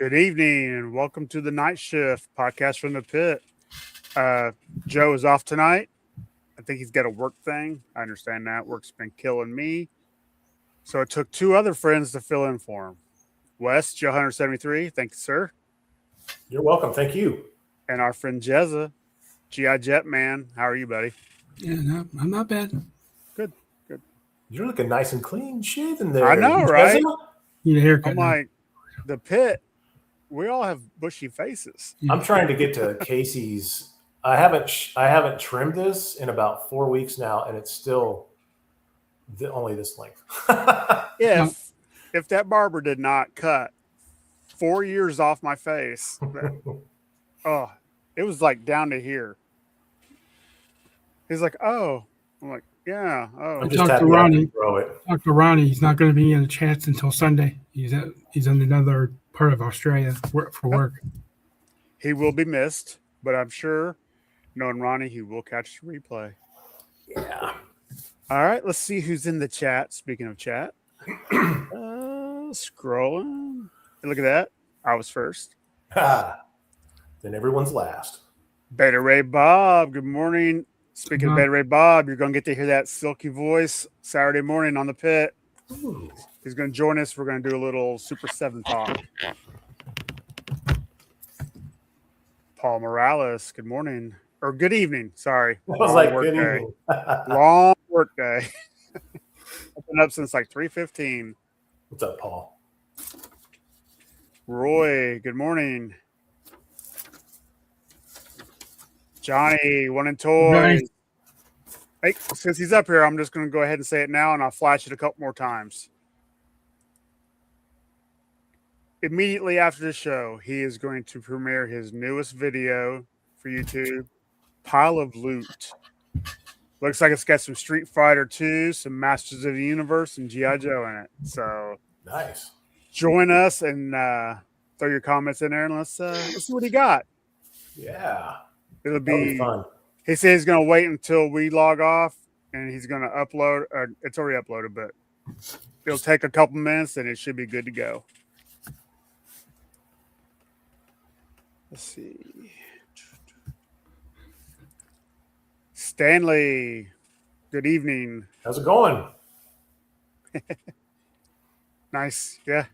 Good evening and welcome to the Night Shift podcast from the pit. Joe is off tonight. I think he's got a work thing. I understand that. Work's been killing me. So it took two other friends to fill in for him. Wes, Joe Hunter 73. Thank you, sir. You're welcome. Thank you. And our friend Jezza, GI Jet Man. How are you, buddy? Yeah, no, I'm not bad. Good. You're looking nice and clean shaven there. I know, right? Need a haircut. I'm now. like, the pit, we all have bushy faces. I'm trying to get to Casey's. I haven't trimmed this in about 4 weeks now, and it's still only this length. If that barber did not cut 4 years off my face, it was like down to here. He's like, oh, I'm like, yeah, oh. I'm just Talk to happy I Ronnie. can grow it. Talk to Ronnie. He's not going to be in a chance until Sunday. He's in another part of Australia for work. He will be missed, but I'm sure, knowing Ronnie, he will catch the replay. Yeah. All right, let's see who's in the chat. Speaking of chat, scrolling. Look at that. I was first. Then everyone's last. Beta Ray Bob, good morning. Speaking of Beta Ray Bob, you're going to get to hear that silky voice Saturday morning on the pit. Ooh. He's going to join us. We're going to do a little Super 7 talk. Paul Morales, good morning. Or good evening, sorry. I was like, good evening. Long work day. I've been up since like 3:15. What's up, Paul? Roy, good morning. Johnny, one and toys. Johnny. Hey, since he's up here, I'm just going to go ahead and say it now, and I'll flash it a couple more times. Immediately after the show, he is going to premiere his newest video for YouTube, Pile of Loot. Looks like it's got some Street Fighter 2, some Masters of the Universe, and G.I. Joe in it. So Nice. join us and throw your comments in there, and let's see what he got. Yeah. It'll That'll be be fun. He said he's going to wait until we log off, and he's going to upload. It's already uploaded, but it'll take a couple minutes, and it should be good to go. Let's see. Stanley, good evening. How's it going? Nice, yeah.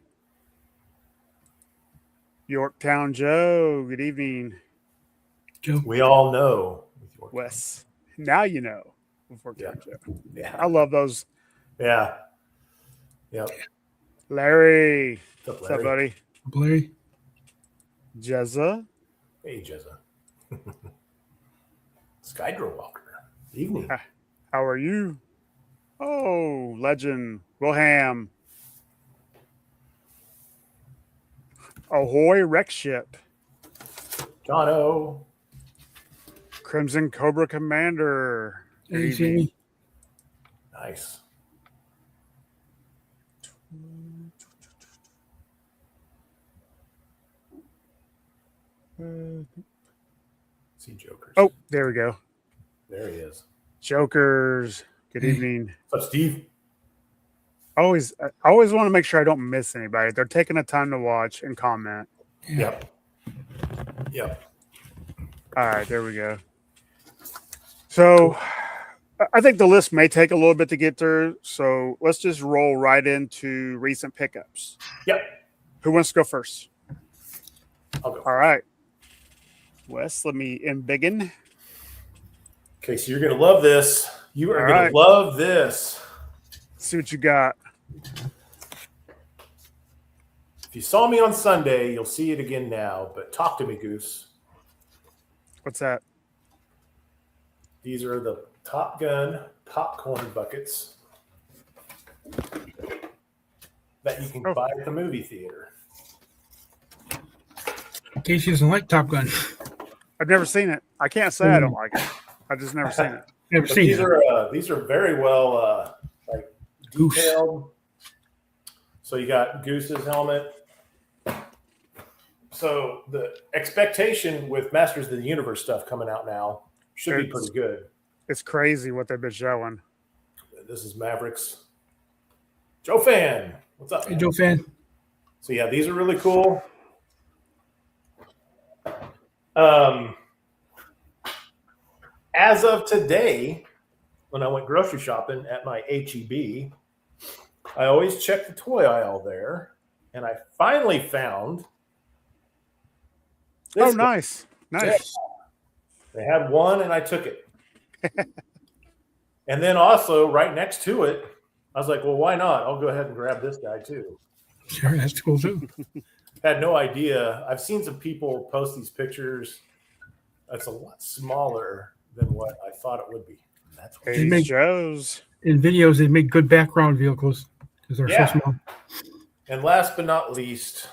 Yorktown Joe, good evening. Joe. We all know. Wes, now you know. Yorktown Joe. Yeah. I love those. Yeah. Yep. Larry, What's what's up, buddy? Larry. Jezza. Hey, Jezza. Skydro Walker. Evening. How are you? Oh, legend. Wilham. Ahoy, wreck ship. Jono. Crimson Cobra Commander. Good Hey, evening. Jamie. Nice. See Jokers. Oh, there we go. There he is. Jokers. Good evening. What's up, Steve? I always want to make sure I don't miss anybody. They're taking the time to watch and comment. Yep. All right, there we go. So I think the list may take a little bit to get through. So let's just roll right into recent pickups. Yep. Who wants to go first? I'll go. All right. Wes, let me embiggen. Okay, so you're going to love this. You are All going right. to love this. See what you got. If you saw me on Sunday, you'll see it again now. But talk to me, Goose. What's that? These are the Top Gun popcorn buckets that you can buy at the movie theater. In case he doesn't like Top Gun. I've never seen it. I can't say I don't like it. I've just never seen it. Never But seen these are very well Goose. detailed. So you got Goose's helmet. So the expectation with Masters of the Universe stuff coming out now should be pretty good. It's crazy what they've been showing. This is Mavericks. Joe Fan. What's up? Hey, Joe fan. So yeah, these are really cool. As of today, when I went grocery shopping at my HEB, I always check the toy aisle there, and I finally found this. Oh, nice. Nice. They had one, and I took it. And then also right next to it, I was like, well, why not? I'll go ahead and grab this guy too. Sure, that's cool too. Had no idea. I've seen some people post these pictures. That's a lot smaller than what I thought it would be. And that's what Hey, make- Joe's. In videos, they make good background vehicles because they're Yeah. so small. And last but not least,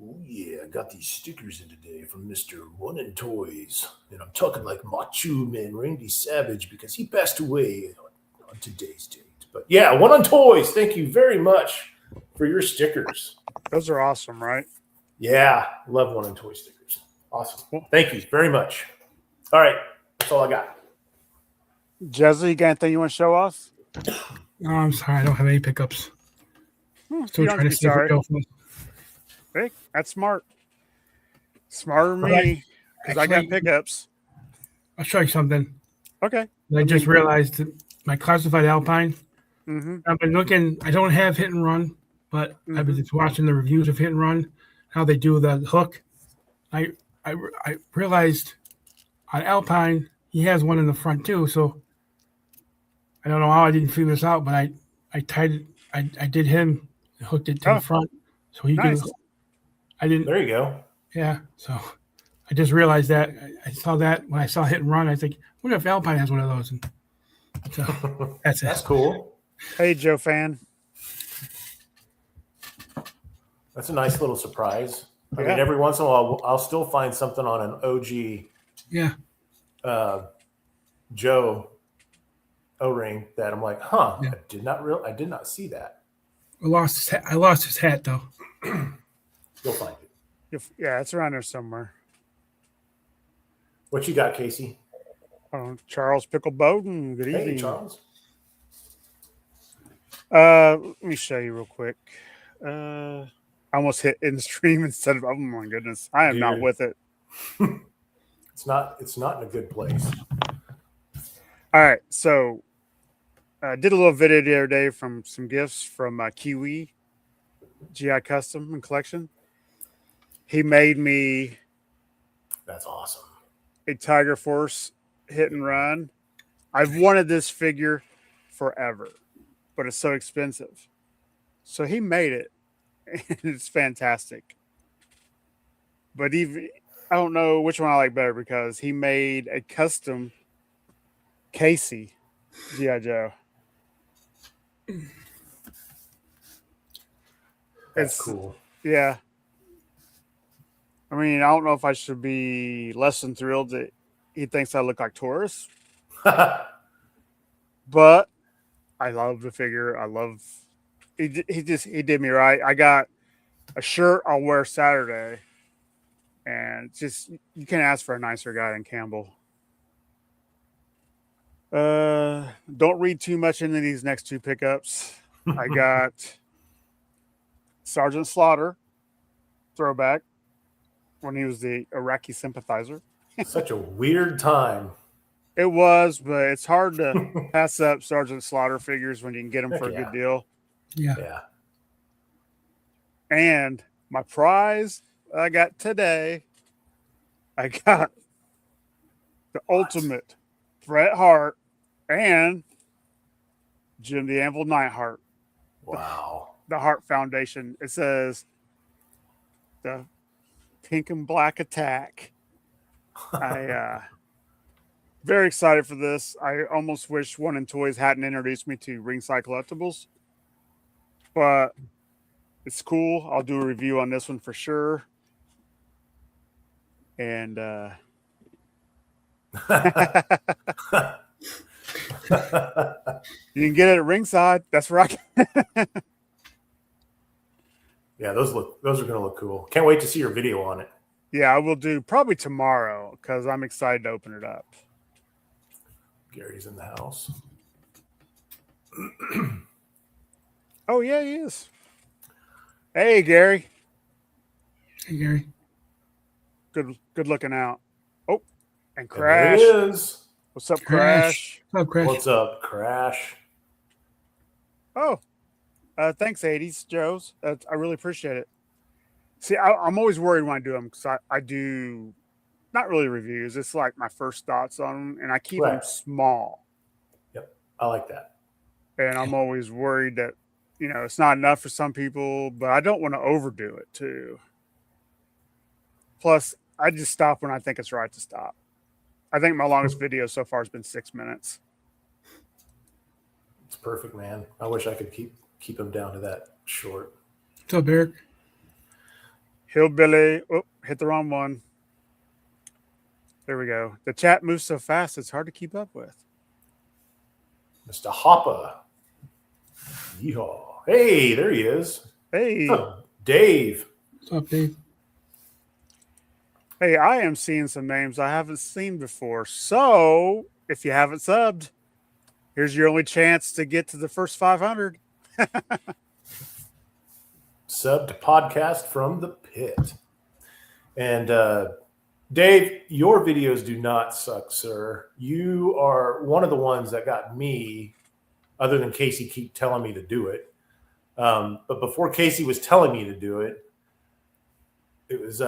oh yeah, I got these stickers in today from Mr. One and Toys. And I'm talking like Macho Man Randy Savage because he passed away on today's date. But yeah, One on Toys, thank you very much for your stickers. Those are awesome, right? Yeah, love One on Toy stickers. Awesome. Thank you very much. All right, that's all I got. Jezza, you got anything you want to show off? No, I'm sorry, I don't have any pickups. Still you don't trying have to to be save sorry. it. Hey, that's smart. Smarter than Right. me, because I got Actually- pickups. I'll show you something. Okay. I just realized that my classified Alpine. Mm-hmm. I've been looking. I don't have hit and run, but I've been just watching the reviews of hit and run, how they do the hook. I realized on Alpine he has one in the front too. So I don't know how I didn't figure this out, but I tied it. I did him, hooked it to Oh, the front, so he nice. could. I didn't. There you go. Yeah. So I just realized that I saw that when I saw hit and run. I think, wonder if Alpine has one of those. And so that's it. That's cool. Hey, Joe fan. That's a nice little surprise. I Yeah. mean, every once in a while, I'll still find something on an OG Yeah. Joe O-ring that I'm like, huh? Yeah. I did not see that. I lost his hat though. You'll find it. Yeah, it's around there somewhere. What you got, Casey? Charles Pickle Bowden. Good Hey, evening. Charles. Let me show you real quick. I almost hit in stream instead of. Oh my goodness, I am not Dude. with it. It's not in a good place. All right, so I did a little video the other day from some gifts from Kiwi GI Custom and Collection. He made me That's awesome. a Tiger Force hit and run. I've wanted this figure forever, but it's so expensive. So he made it, and it's fantastic. But even I don't know which one I like better because he made a custom Casey G.I. Joe. That's It's cool. yeah. I mean, I don't know if I should be less than thrilled that he thinks I look like Taurus, but I love the figure. I love he did me right. I got a shirt I'll wear Saturday, and just you can't ask for a nicer guy than Campbell. Don't read too much into these next two pickups. I got Sergeant Slaughter throwback when he was the Iraqi sympathizer. Such a weird time. It was, but it's hard to pass up Sergeant Slaughter figures when you can get them Heck for a yeah. good deal. Yeah. Yeah. And my prize I got today, I got the ultimate Bret Hart and Jim the Anvil Neidhart, Wow. the Hart Foundation. It says the pink and black attack. I very excited for this. I almost wish One and Toys hadn't introduced me to Ringside Collectibles, but it's cool. I'll do a review on this one for sure. And you can get it at Ringside. That's where I can. Yeah, those are gonna look cool. Can't wait to see your video on it. Yeah, I will do probably tomorrow because I'm excited to open it up. Gary's in the house. Oh yeah, he is. Hey, Gary. Hey, Gary. Good looking out. Oh, and And Crash. there he is. What's up, Crash? What's up, Crash? What's up, Crash? Oh, thanks, 80s Joes. I really appreciate it. See, I'm always worried when I do them because I do not really reviews. It's like my first thoughts on them, and I keep them Right. small. Yep, I like that. And I'm always worried that, it's not enough for some people, but I don't want to overdo it too. Plus, I just stop when I think it's right to stop. I think my longest video so far has been 6 minutes. It's perfect, man. I wish I could keep him down to that short. What's up, Eric? Hillbilly. Oh, hit the wrong one. There we go. The chat moves so fast, it's hard to keep up with. Mr. Hopper. Yeehaw. Hey, there he is. Hey. Oh, Dave. What's up, Dave? Hey, I am seeing some names I haven't seen before. So, if you haven't subbed, here's your only chance to get to the first 500. Sub to podcast from the pit. And Dave, your videos do not suck, sir. You are one of the ones that got me, other than Casey keep telling me to do it. But before Casey was telling me to do it, it was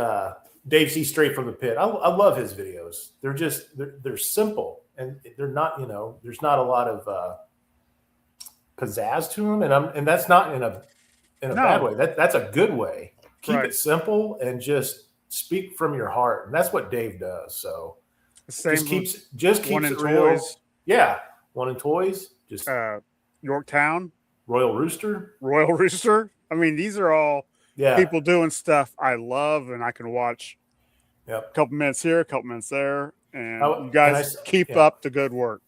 Dave C. Straight from the Pit. I love his videos. They're simple, and they're not, there's not a lot of pizzazz to them, and that's not in a bad way. That's a good way. Keep it simple and just speak from your heart, and that's what Dave does. So just keeps it real. Toys. Yeah, One in Toys. Just Yorktown, Royal Rooster. I mean, these are all people doing stuff I love, and I can watch. Yep. A couple minutes here, a couple minutes there, and you guys keep up the good work.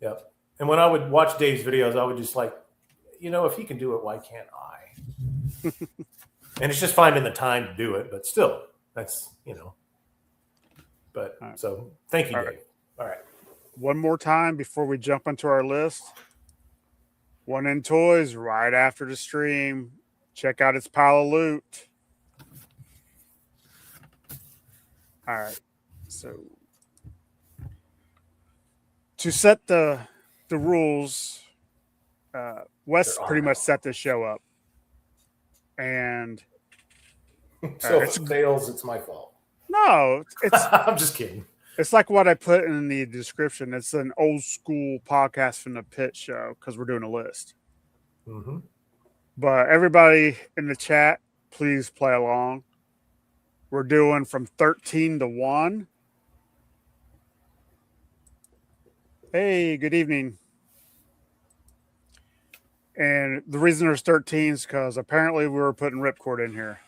Yep. And when I would watch Dave's videos, I would just like, if he can do it, why can't I? And it's just finding the time to do it, but still, that's But right. So thank you, Dave. Right. All right. One more time before we jump into our list. One in Toys right after the stream. Check out its pile of loot. All right. So to set the rules, Wes pretty much set this show up. And so if it fails, it's my fault. No, it's I'm just kidding. It's like what I put in the description. It's an old school podcast from the Pit show because we're doing a list. Mm-hmm. But everybody in the chat, please play along. We're doing from 13 to 1. Hey, good evening. And the reason there's 13 is because apparently we were putting ripcord in here.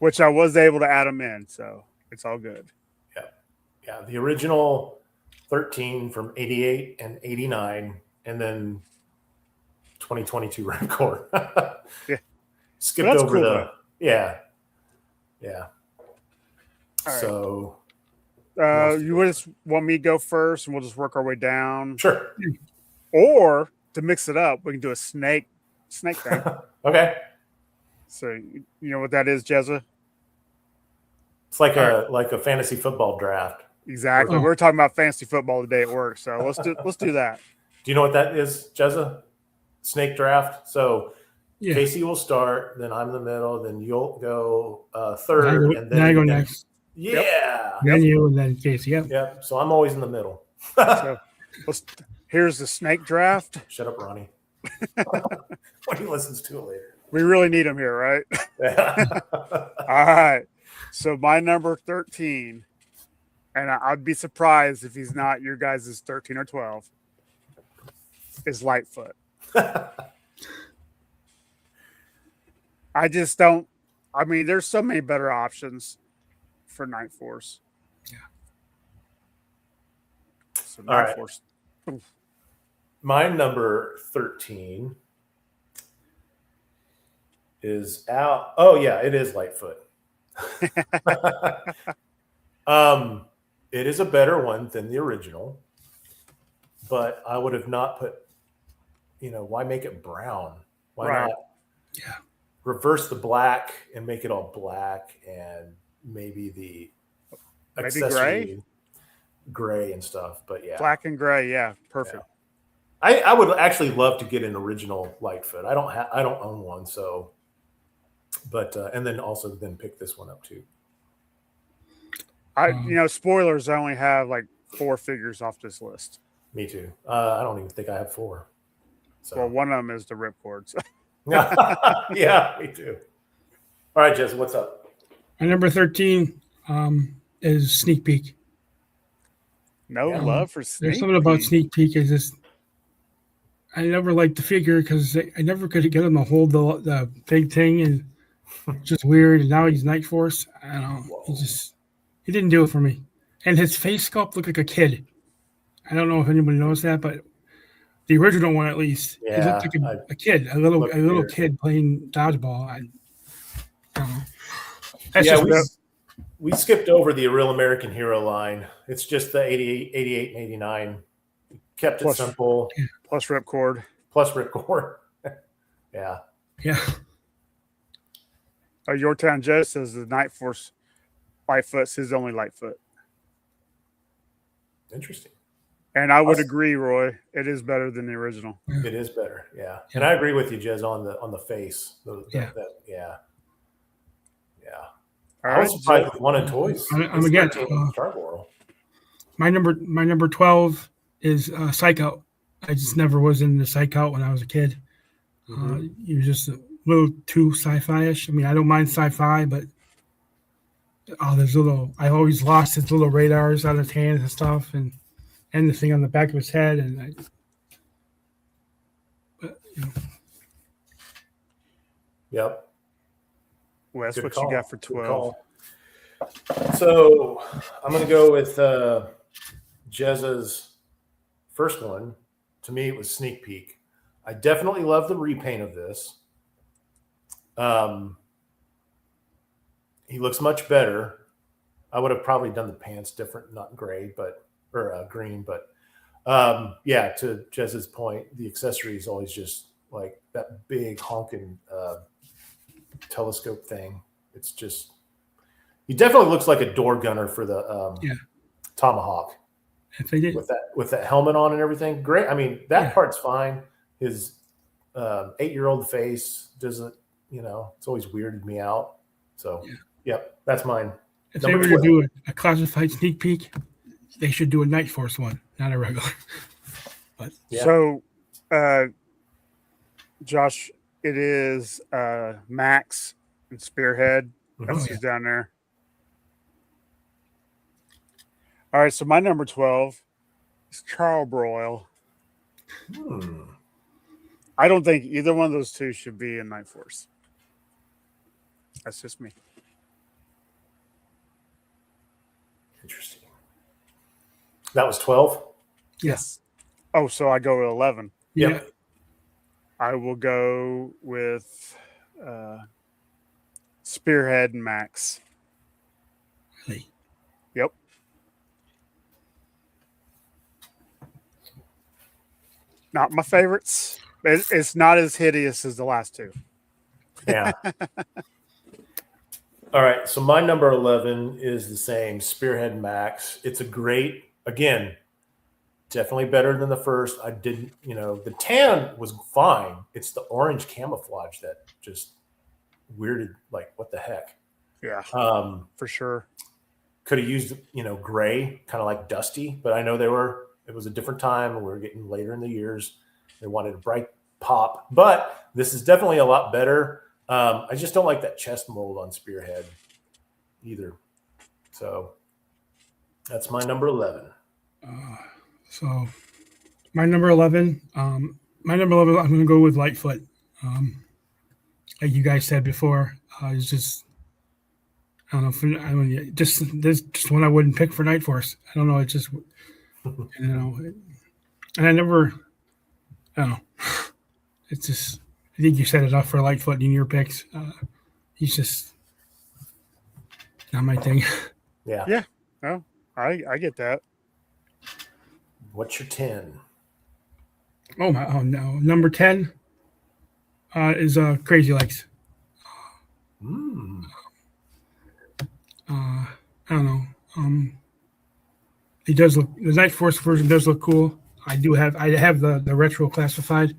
Which I was able to add them in, so it's all good. Yeah. The original 13 from 88 and 89, and then 2022 ripcord. Yeah. Skipped over cool, the though. Yeah. Right. So you just want me to go first and we'll just work our way down? Sure. Or to mix it up, we can do a snake thing. Okay. So you know what that is, Jezza? It's like a fantasy football draft. Exactly. We were talking about fantasy football today at work, so let's do that. Do you know what that is, Jezza? Snake draft. So Casey will start, then I'm in the middle, then you'll go third, and then I go next. Yeah. Then you, and then Casey. Yep. So I'm always in the middle. So here's the snake draft. Shut up, Ronnie. When he listens to it later. We really need him here, right? Yeah. All right. So my number 13, and I'd be surprised if he's not your guys' 13 or 12, is Lightfoot. I just don't. I mean, there's so many better options for NightForce. Yeah. So NightForce. Right. My number 13 is out. Oh yeah, it is Lightfoot. It is a better one than the original, but I would have not put. Why make it brown? Why not? Yeah. reverse the black and make it all black, and maybe the accessory gray and stuff. But yeah, black and gray. Yeah, perfect. Yeah. I would actually love to get an original Lightfoot. I don't own one, so. But and then also pick this one up too. Spoilers. I only have like 4 figures off this list. Me too. I don't even think I have 4. So. Well, one of them is the ripcord. So. Yeah, me too. All right, Jess, what's up? My number 13 is Sneak Peek. No love for Sneak There's something about Sneak Peek. I never liked the figure because I never could get him to hold the big thing, and just weird. And now he's NightForce. I don't know. He didn't do it for me. And his face sculpt looked like a kid. I don't know if anybody knows that, but the original one, at least, he looked like a kid, a little kid playing dodgeball. I don't know. That's we skipped over the Real American Hero line. It's just the 88 and 89. Kept it simple. Plus ripcord. Yeah. Yeah. Yorktown Joe says the NightForce Lightfoot's his only Lightfoot. Interesting. And I would agree, Roy. It is better than the original. It is better, yeah. And I agree with you, Jez, on the face. Yeah. I was surprised with One in Toys. I'm again. My number 12 is Psych Out. I just never was into Psych Out when I was a kid. He was just a little too sci-fi-ish. I mean, I don't mind sci-fi, but I always lost his little radars out of his hands and stuff, and the thing on the back of his head, Yep. Wes, what you got for 12? So I'm going to go with Jez's first one. To me, it was Sneak Peek. I definitely love the repaint of this. He looks much better. I would have probably done the pants different, not gray, or green. But yeah, to Jez's point, the accessory is always just like that big honking telescope thing. It's just, he definitely looks like a door gunner for the Tomahawk. If they did with that helmet on and everything, great. I mean, that part's fine. His 8-year-old face doesn't, it's always weirded me out. So, yep, that's mine. If they were to do a classified Sneak Peek, they should do a NightForce one, not a regular. But so, Josh, it is Max and Spearhead. That's who's down there. All right, so my number 12 is Charbroil. I don't think either one of those two should be in NightForce. That's just me. Interesting. That was 12? Yes. Oh, so I go with 11. Yeah. I will go with Spearhead and Max. Really? Yep. Not my favorites. It's not as hideous as the last two. Yeah. All right. So my number 11 is the same, Spearhead Max. It's a great, again, definitely better than the first. I didn't, the tan was fine. It's the orange camouflage that just weirded, like, what the heck? Yeah. For sure. Could have used, gray, kind of like dusty, but I know it was a different time and we were getting later in the years. They wanted a bright pop, but this is definitely a lot better. I just don't like that chest mold on Spearhead either. So that's my number 11. So my number 11, I'm going to go with Lightfoot. Like you guys said before, it's just, I don't know, there's just one I wouldn't pick for NightForce. I don't know. It's just, and I never, I don't know. It's just, I think you said enough for Lightfoot in your picks. He's just not my thing. Yeah. Yeah. No, I get that. What's your 10? Oh no. Number 10 is Crazy Legs. Mm. I don't know. He does look. The NightForce version does look cool. I have the retro classified,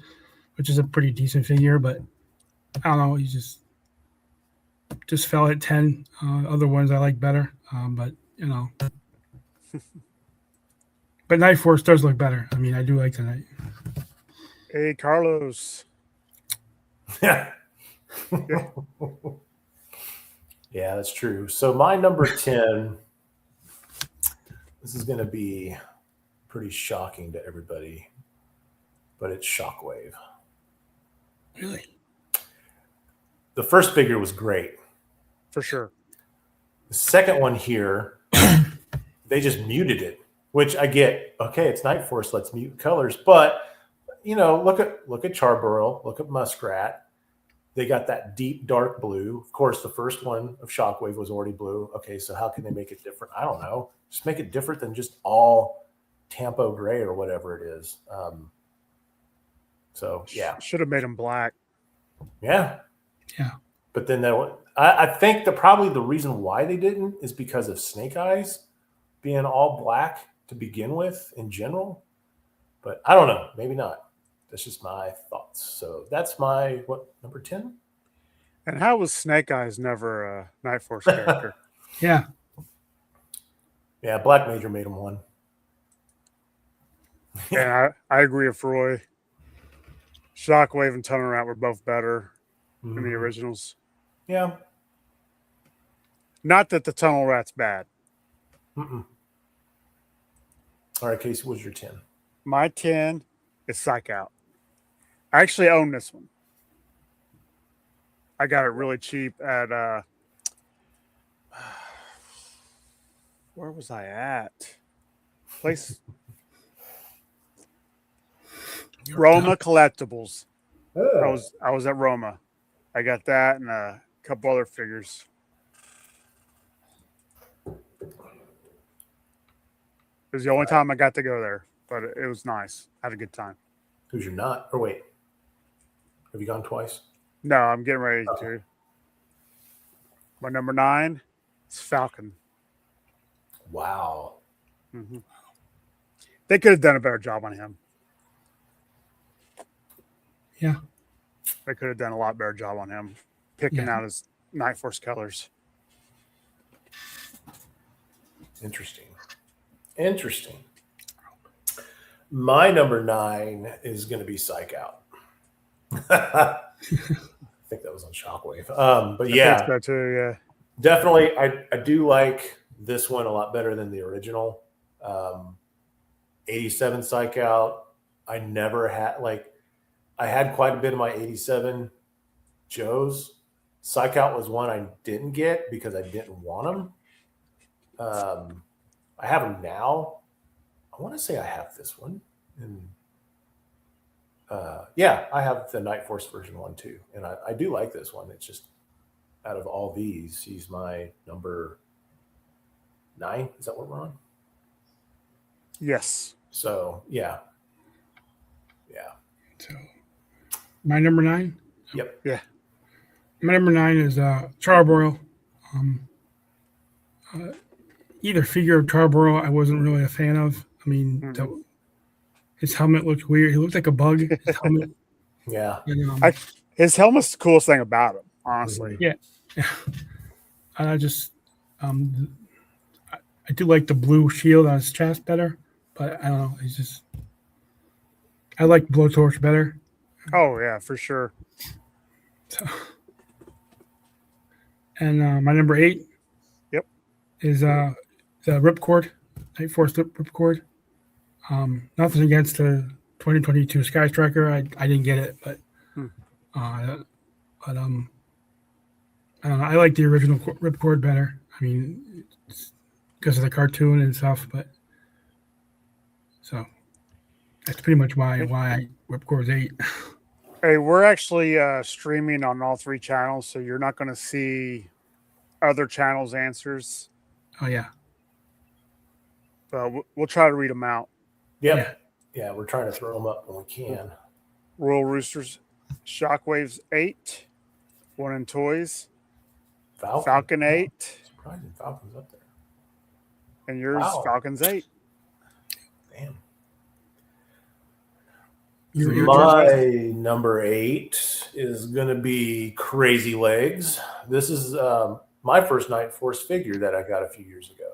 which is a pretty decent figure, but I don't know. He just fell at 10. Other ones I like better, but but NightForce does look better. I mean, I do like the Night. Hey, Carlos. Yeah. Yeah, that's true. So my number 10, this is going to be pretty shocking to everybody, but it's Shockwave. Really? The first figure was great. For sure. The second one here, they just muted it, which I get. Okay, it's NightForce, let's mute colors. But, look at Charborough, look at Muskrat. They got that deep dark blue. Of course, the first one of Shockwave was already blue. Okay, so how can they make it different? I don't know. Just make it different than just all Tampo gray or whatever it is. So, yeah. Should have made them black. Yeah. Yeah. But then I think probably the reason why they didn't is because of Snake Eyes being all black to begin with in general. But I don't know. Maybe not. That's just my thoughts. So that's my, number 10? And how was Snake Eyes never a NightForce character? Yeah. Yeah, Black Major made him one. And I agree with Roy. Shockwave and Tunnel Rat were both better than the originals. Yeah. Not that the Tunnel Rat's bad. Mm-mm. All right, Casey, what's your 10? My 10 is Psych Out. I actually own this one. I got it really cheap at where was I at? Place Roma Collectibles. Oh. I was at Roma. I got that and a couple other figures. It was the only time I got to go there, but it was nice. I had a good time. Who's your not? Or wait, have you gone twice? No, I'm getting ready to. My number 9 is Falcon. Wow. Mm-hmm. They could have done a better job on him. Yeah. They could have done a lot better job on him, picking out his NightForce colors. Interesting. My number 9 is going to be Psych Out. I think that was on Shockwave. But yeah, I think so too, yeah. Definitely. I do like this one a lot better than the original. 87 Psych Out. I never had, I had quite a bit of my 87 Joes. Psych Out was one I didn't get because I didn't want them. I have them now. I want to say I have this one. And yeah, I have the NightForce version 1 too. And I do like this one. It's just, out of all these, he's my number 9. Is that what we're on? Yes. So, yeah. So, my number 9? Yep. Yeah. My number 9 is Charborough. Either figure of Charborough I wasn't really a fan of. I mean, his helmet looked weird. He looked like a bug. His helmet. Yeah. And, his helmet's the coolest thing about him, honestly. Yeah. I just, I do like the blue shield on his chest better, but I don't know. He's just, I like Blowtorch better. Oh, yeah, for sure. So, and my number 8 is the Ripcord, NightForce Ripcord. Nothing against the 2022 Sky Striker. I didn't get it, but I don't know. I like the original Ripcord better. I mean, it's because of the cartoon and stuff, but so that's pretty much why Ripcord's 8. Hey, we're actually streaming on all 3 channels, so you're not going to see other channels' answers. Oh yeah. But we'll try to read them out. Yep. Yeah, we're trying to throw them up when we can. Royal Roosters, Shockwaves 8, 1 in toys. Falcon 8. Surprising Falcon's up there. And yours, Wow. Falcon's 8. Damn. Your My number 8 is going to be Crazy Legs. This is my first NightForce figure that I got a few years ago.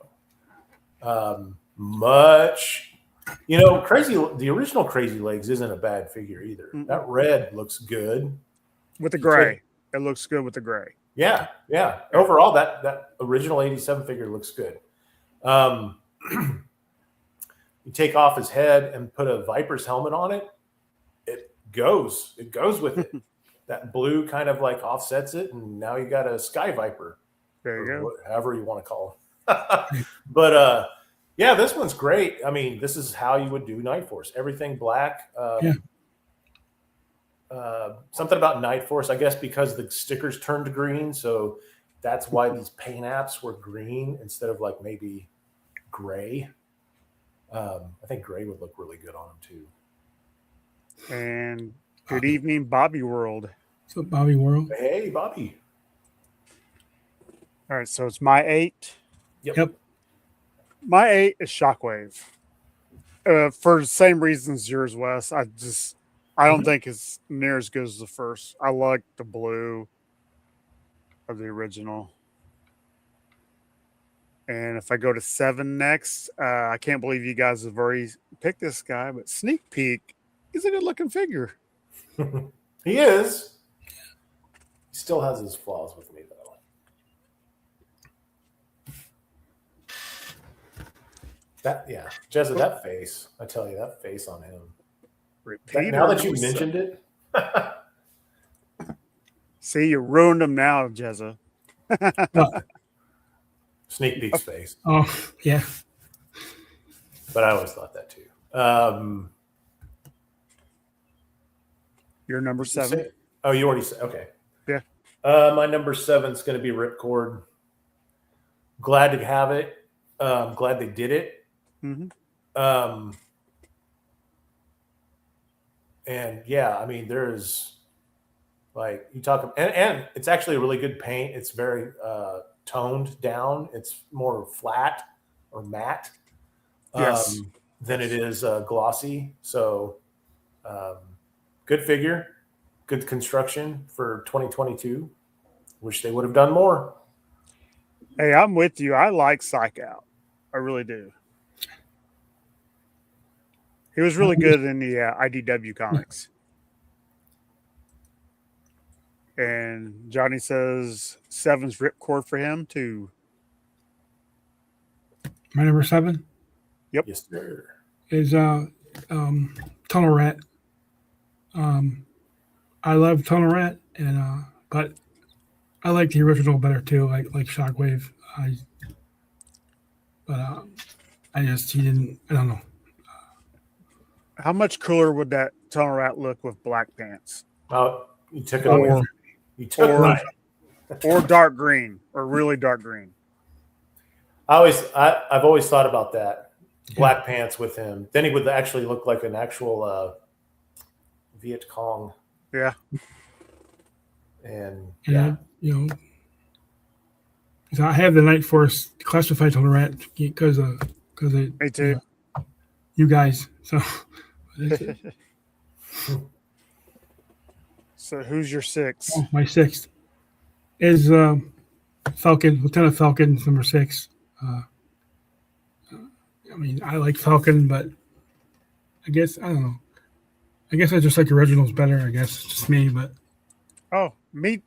The original Crazy Legs isn't a bad figure either. Mm-mm. That red looks good. With the gray. It looks good with the gray. Yeah. Overall, that original 87 figure looks good. You take off his head and put a Viper's helmet on it. It goes with it. That blue kind of like offsets it, and now you got a Sky Viper. There you go. However you want to call him. But yeah, this one's great. I mean, this is how you would do NightForce. Everything black. Something about NightForce, I guess, because the stickers turned green, so that's why these paint apps were green instead of like maybe gray. I think gray would look really good on them too. And good evening, Bobby World. So Bobby World. Hey, Bobby. All right, so it's my 8. Yep. My 8 is Shockwave. For the same reasons yours, Wes. I don't think it's near as good as the first. I like the blue of the original. And if I go to 7 next, I can't believe you guys have already picked this guy, but Sneak Peek, he's a good looking figure. He is. He still has his flaws with me, though. Jezza, that face. I tell you, that face on him. Now that you mentioned it. See, you ruined him now, Jezza. Sneak Peek's face. Oh, yeah. But I always thought that too. You're number 7. Oh, you already said, okay. Yeah. My number 7 is going to be Ripcord. Glad to have it. Glad they did it. Mm-hmm. And yeah, I mean, there's like you talk, and it's actually a really good paint. It's very toned down. It's more flat or matte than it is glossy. So good figure, good construction for 2022. Wish they would have done more. Hey, I'm with you. I like Psych Out. I really do. He was really good in the IDW comics. And Johnny says 7's Ripcord for him too. My number 7? Yep. Yes, sir. Is Tunnel Rat. I love Tunnel Rat, and but I like the original better too, like Shockwave. I don't know. How much cooler would that Tunnel Rat look with black pants? Oh, you took it away. You took it away. Or dark green, or really dark green. I've always thought about that. Black pants with him. Then he would actually look like an actual Viet Cong. Yeah. And so I have the NightForce classified Tunnel Rat because Me too. You guys. So. So who's your 6? Oh, my 6th is Falcon, Lieutenant Falcon, number 6. I mean, I like Falcon, but I guess I don't know. I guess I just like originals better. I guess it's just me, but me.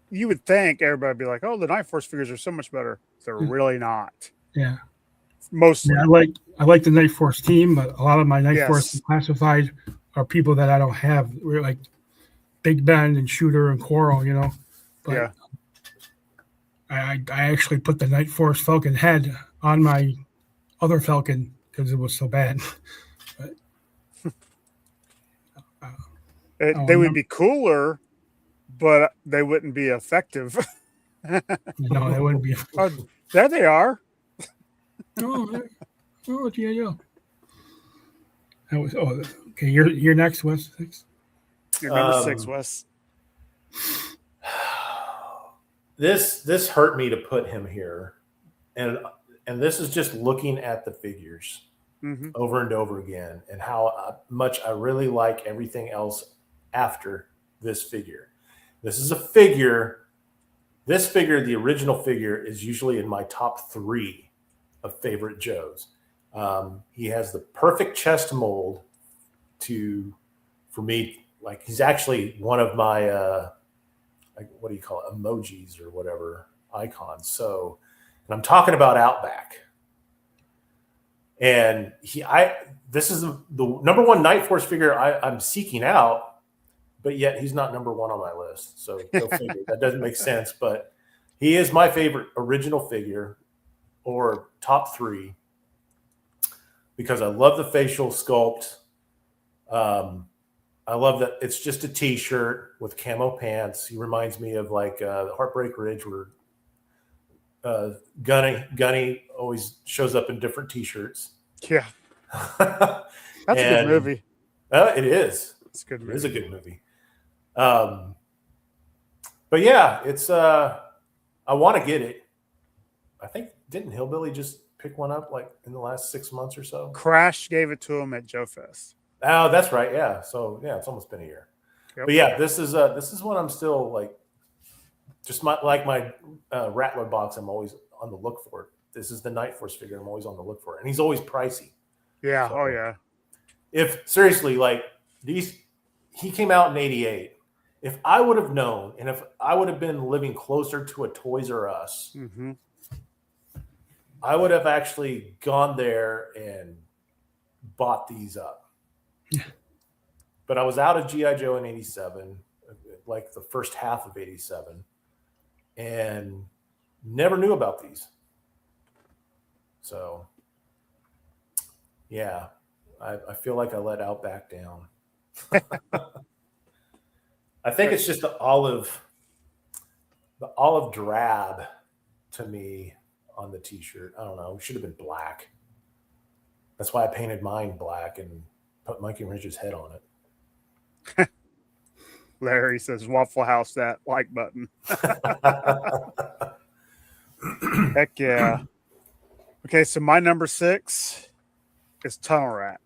You would think everybody would be like, "Oh, the NightForce figures are so much better." They're really not. Yeah. Mostly, I like the NightForce team, but a lot of my NightForce classified are people that I don't have. We're like Big Ben and Shooter and Coral, But yeah. I actually put the NightForce Falcon head on my other Falcon because it was so bad. But, they would be cooler, but they wouldn't be effective. No, they wouldn't be. There they are. G.I. Joe. That was okay. You're next, Wes. 6. You're number 6, Wes. this hurt me to put him here, and this is just looking at the figures over and over again, and how much I really like everything else after this figure. This is a figure. This figure, the original figure, is usually in my top 3 of favorite Joes. He has the perfect chest mold for me. Like, he's actually one of my like, what do you call it, emojis or whatever, icons. So, and I'm talking about Outback. And this is the number 1 NightForce figure I'm seeking out. But yet he's not number 1 on my list. So go figure. That doesn't make sense. But he is my favorite original figure, or top 3, because I love the facial sculpt. I love that it's just a T-shirt with camo pants. He reminds me of like Heartbreak Ridge, where Gunny always shows up in different T-shirts. Yeah. That's a good movie. It is. It's a good movie. It is a good movie. But yeah, it's I want to get it. I think, didn't Hillbilly just pick one up like in the last 6 months or so? Crash gave it to him at Joe Fest. Oh, that's right. Yeah. So yeah, it's almost been a year. Yep. But yeah, this is one I'm still like, just my Rattler box. I'm always on the look for. This is the NightForce figure I'm always on the look for, and he's always pricey. Yeah. So, oh yeah. If seriously, like he came out in '88. If I would have known, and if I would have been living closer to a Toys R Us, I would have actually gone there and bought these up. But I was out of G.I. Joe in '87, like the first half of '87, and never knew about these. So, yeah, I feel like I let Outback down. I think it's just the olive drab to me on the T-shirt. I don't know. It should have been black. That's why I painted mine black and put Mikey Ridge's head on it. Larry says, Waffle House that like button. Heck yeah. Okay, so my number 6 is Tunnel Rat.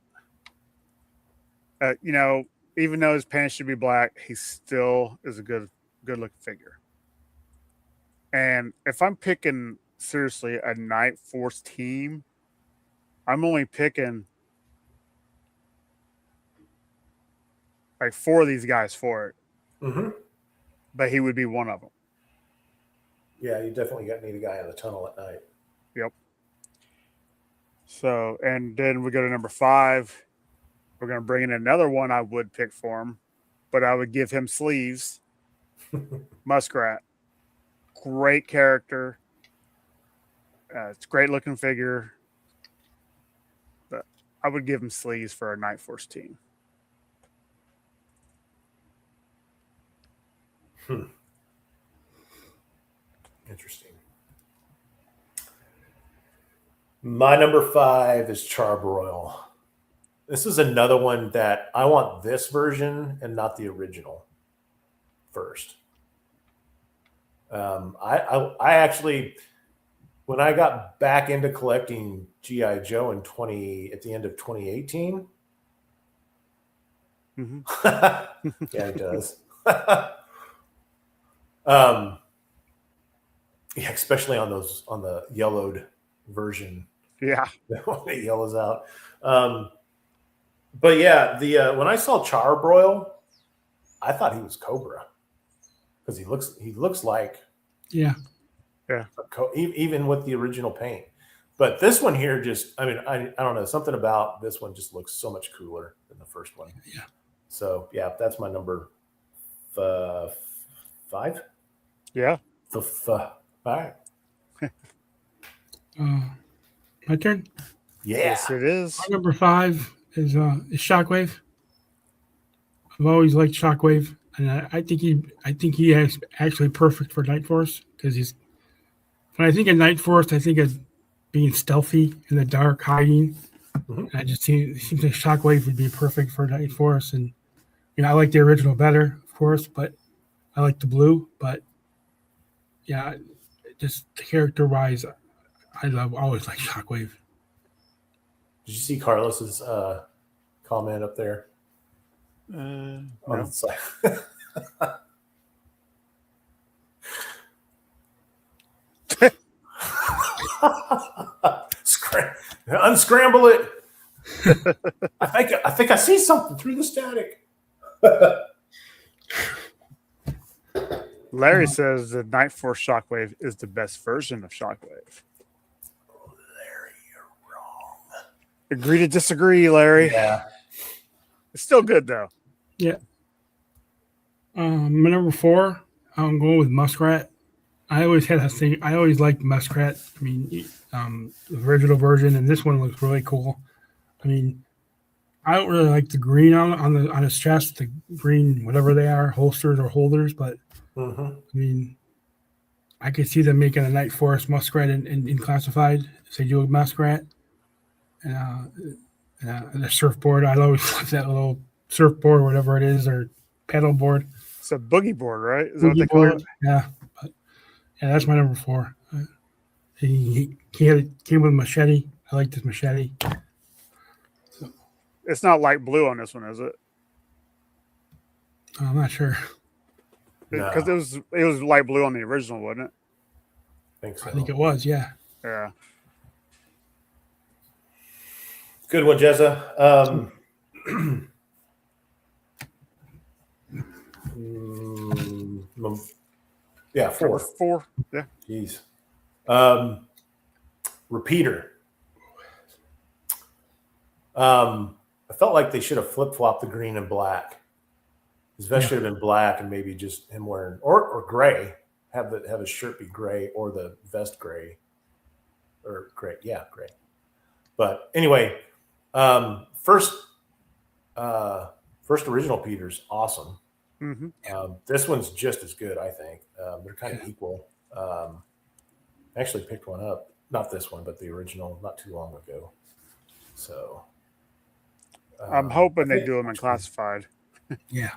Even though his pants should be black, he still is a good looking figure. And if I'm picking seriously a NightForce team, I'm only picking like 4 of these guys for it. But he would be one of them. Yeah, you definitely need a guy on the tunnel at night. Yep. So, and then we go to number 5. We're going to bring in another one I would pick for him, but I would give him sleeves. Muskrat. Great character. It's a great looking figure. But I would give him sleeves for a NightForce team. Interesting. My number 5 is Charbroil. This is another one that I want this version and not the original first. I actually, when I got back into collecting G.I. Joe at the end of 2018. Yeah, it does. Yeah, especially on the yellowed version. Yeah. When it yellows out. But yeah, when I saw Charbroil, I thought he was Cobra because he looks like even with the original paint. But this one here I don't know, something about this one just looks so much cooler than the first one. Yeah. So yeah, that's my number 5. Yeah. All right. My turn. Yeah. Yes, it is. My number 5 is Shockwave. I've always liked Shockwave, and I think he is actually perfect for NightForce because when I think of NightForce, I think of being stealthy in the dark, hiding. I just it seems like Shockwave would be perfect for NightForce, and I like the original better, of course, but I like the blue. But yeah, just character-wise, always like Shockwave. Did you see Carlos's comment up there? No. On the side? Unscramble it. I think I see something through the static. Larry says the NightForce Shockwave is the best version of Shockwave. Larry, you're wrong. Agree to disagree, Larry. Yeah. It's still good though. Yeah. My number 4, I'm going with Muskrat. I always had a thing. I always liked Muskrat. I mean, the original version, and this one looks really cool. I mean, I don't really like the green on his chest, the green whatever they are, holsters or holders. But I mean, I could see them making a NightForce Muskrat in classified. If they do a Muskrat, and a surfboard. I always love that little surfboard, whatever it is, or pedal board. It's a boogie board, right? Is that what they call it? Yeah. Yeah, that's my number 4. He came with a machete. I like this machete. It's not light blue on this one, is it? I'm not sure. Because it was light blue on the original, wasn't it? I I think it was, yeah. Yeah. Good one, Jezza. Yeah, 4. 4. Yeah. Jeez. Repeater. I felt like they should have flip-flopped the green and black. His vest should have been black and maybe just him wearing or gray. Have his shirt be gray or the vest gray. Or gray. Yeah, gray. But anyway, first original Peter's awesome. Mm-hmm. This one's just as good, I think. They're kind of equal. I actually picked one up, not this one, but the original, not too long ago. So I'm hoping they do them in classified. Yeah.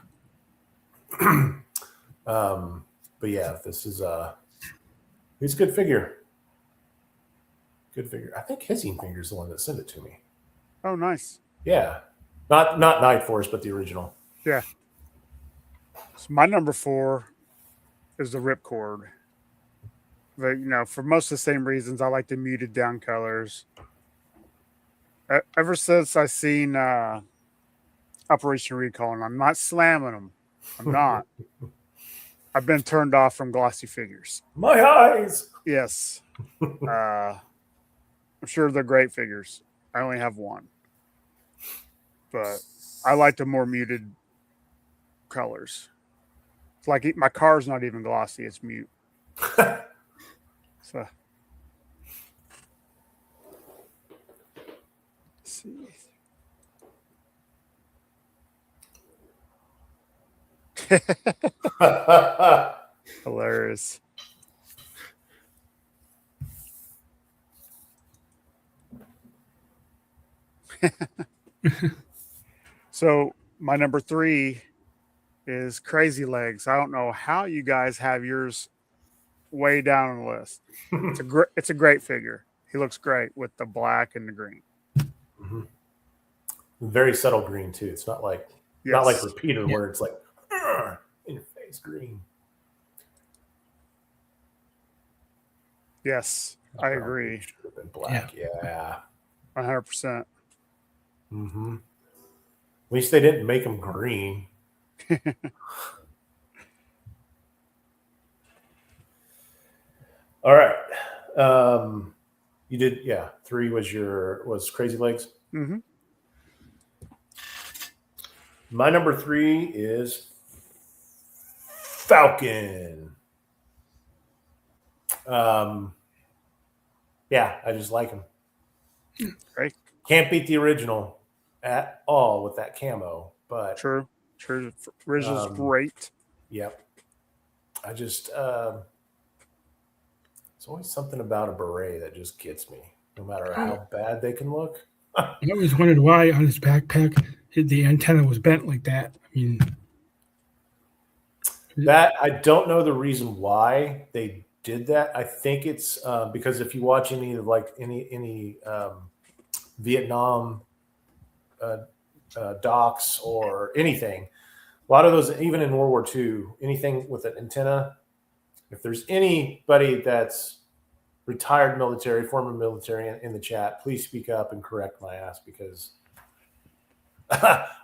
But yeah, this is he's a good figure. Good figure. I think Hissing Finger's the one that sent it to me. Oh, nice. Yeah, not NightForce, but the original. Yeah. So my number 4 is the Ripcord. But, for most of the same reasons, I like the muted down colors. Ever since I seen Operation Recall, and I'm not slamming them. I'm not. I've been turned off from glossy figures. My eyes. Yes. I'm sure they're great figures. I only have one. But I like the more muted colors. It's like my car's not even glossy, it's mute. So let's see. Hilarious. So my number 3 is Crazy Legs. I don't know how you guys have yours way down on the list. It's a great figure. He looks great with the black and the green. Mm-hmm. Very subtle green too. It's not like Repeater where it's like in your face green. Yes, I agree. Should have been black. Yeah. 100%. Mm-hmm. At least they didn't make them green. All right. You did, 3 was Crazy Legs. Mm-hmm. My number 3 is Falcon. I just like him. Great. Can't beat the original at all with that camo, but True. Original's great. Yep. I just there's always something about a beret that just gets me, no matter how bad they can look. I always wondered why on his backpack the antenna was bent like that. I mean, that I don't know the reason why they did that. I think it's because if you watch any Vietnam docs or anything, a lot of those, even in World War II, anything with an antenna, if there's anybody that's retired military, former military in the chat, please speak up and correct my ass, because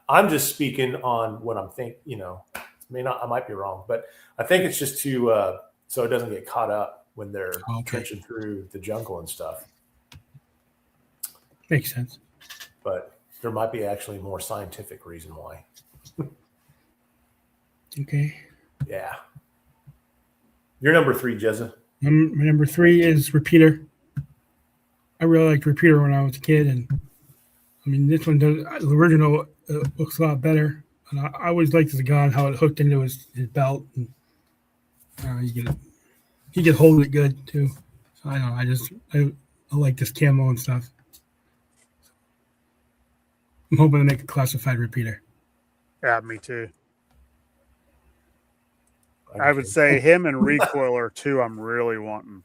I'm just speaking on what I'm thinking. I might be wrong, but I think it's just to so it doesn't get caught up when they're trenching through the jungle and stuff. Makes sense. But there might be actually more scientific reason why. Okay. Yeah. You're number 3, Jezza. My number 3 is Repeater. I really liked Repeater when I was a kid, and I mean, this one does. The original looks a lot better. And I always liked the gun, how it hooked into his belt, and he could hold it good too. So I don't know. I like this camo and stuff. I'm hoping to make a classified Repeater. Yeah, me too. I would say him and Recoil are two I'm really wanting.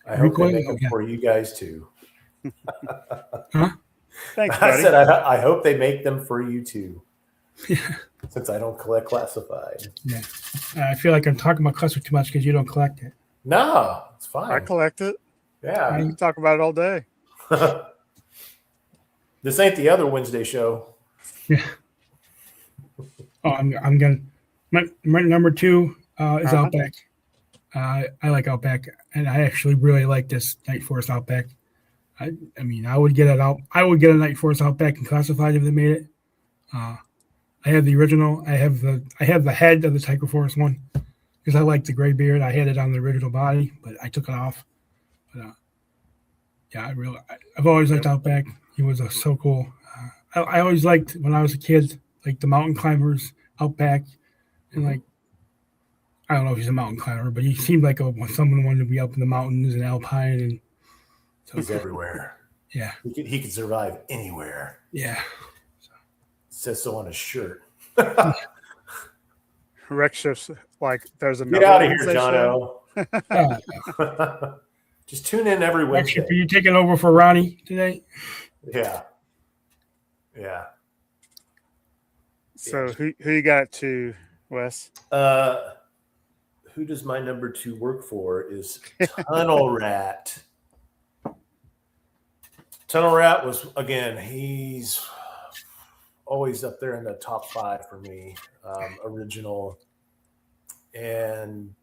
I hope they make them for you guys too. Huh? Thanks, buddy. I said I hope they make them for you too. Yeah. Since I don't collect classified. Yeah. I feel like I'm talking about classified too much because you don't collect it. No, it's fine. I collect it. Yeah. We can talk about it all day. This ain't the other Wednesday show. Yeah. Oh, I'm gonna. My number 2 is Outback. I like Outback, and I actually really like this NightForce Outback. I mean, I would get it out. I would get a NightForce Outback and classified if they made it. I have the original. I have the head of the Tiger Force one because I like the gray beard. I had it on the original body, but I took it off. But yeah, I've always liked Outback. He was so cool. I always liked when I was a kid, like the mountain climbers, Outback, and like I don't know if he's a mountain climber, but he seemed like someone wanted to be up in the mountains and alpine, and so he's everywhere. Yeah, he could survive anywhere. Yeah, says so on his shirt. Rec shifts like there's another. Get out of here, Jono. Just tune in every Wednesday. Are you taking over for Ronnie today? Yeah. So who you got to, Wes? Who does my number 2 work for is Tunnel Rat. Tunnel Rat was, again, he's always up there in the top 5 for me. Original. And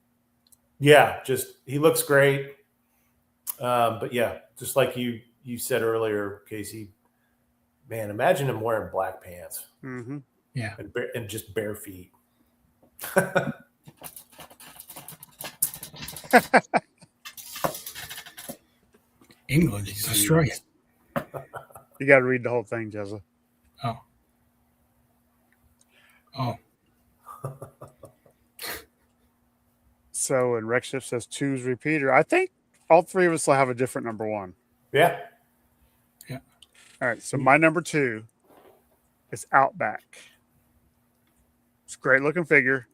yeah, just he looks great. But yeah, just like you said earlier, Casey, man, imagine him wearing black pants. Mm-hmm. Yeah. And just bare feet. England is Australia. You got to read the whole thing, Jezza. Oh. So, and Rex Shift says 2's Repeater. I think all 3 of us will have a different number 1. Yeah. All right. So my number 2 is Outback. It's a great looking figure.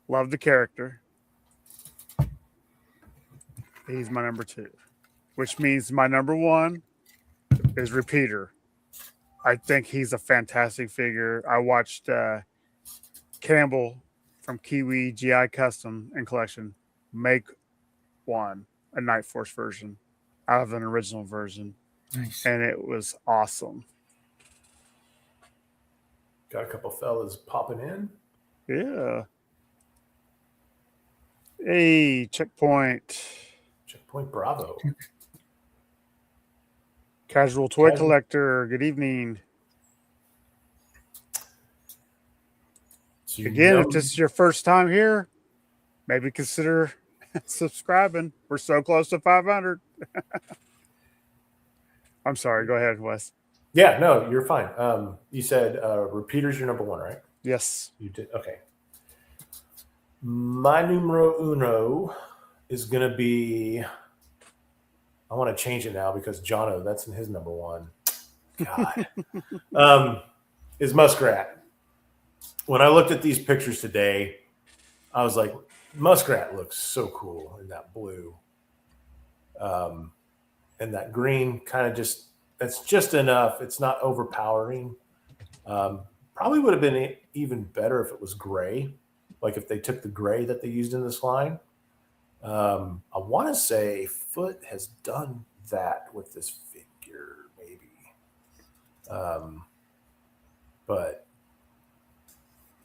Love the character. He's my number 2, which means my number 1 is Repeater. I think he's a fantastic figure. I watched Campbell from Kiwi GI Custom and Collection make one, a NightForce version out of an original version. Nice. And it was awesome. Got a couple fellas popping in. Yeah. Hey, Checkpoint Bravo. Casual Toy Collector. Good evening. So Again, if this is your first time here, maybe consider subscribing. We're so close to 500. I'm sorry. Go ahead, Wes. Yeah, no, you're fine. You said Repeater's your number 1, right? Yes. You did. Okay. My numero uno is going to be, I want to change it now because Jono, that's in his number 1. God. Is Muskrat. When I looked at these pictures today, I was like, Muskrat looks so cool in that blue. And that green kind of that's just enough. It's not overpowering. Probably would have been even better if it was gray, like if they took the gray that they used in this line. I want to say Foot has done that with this figure, maybe. But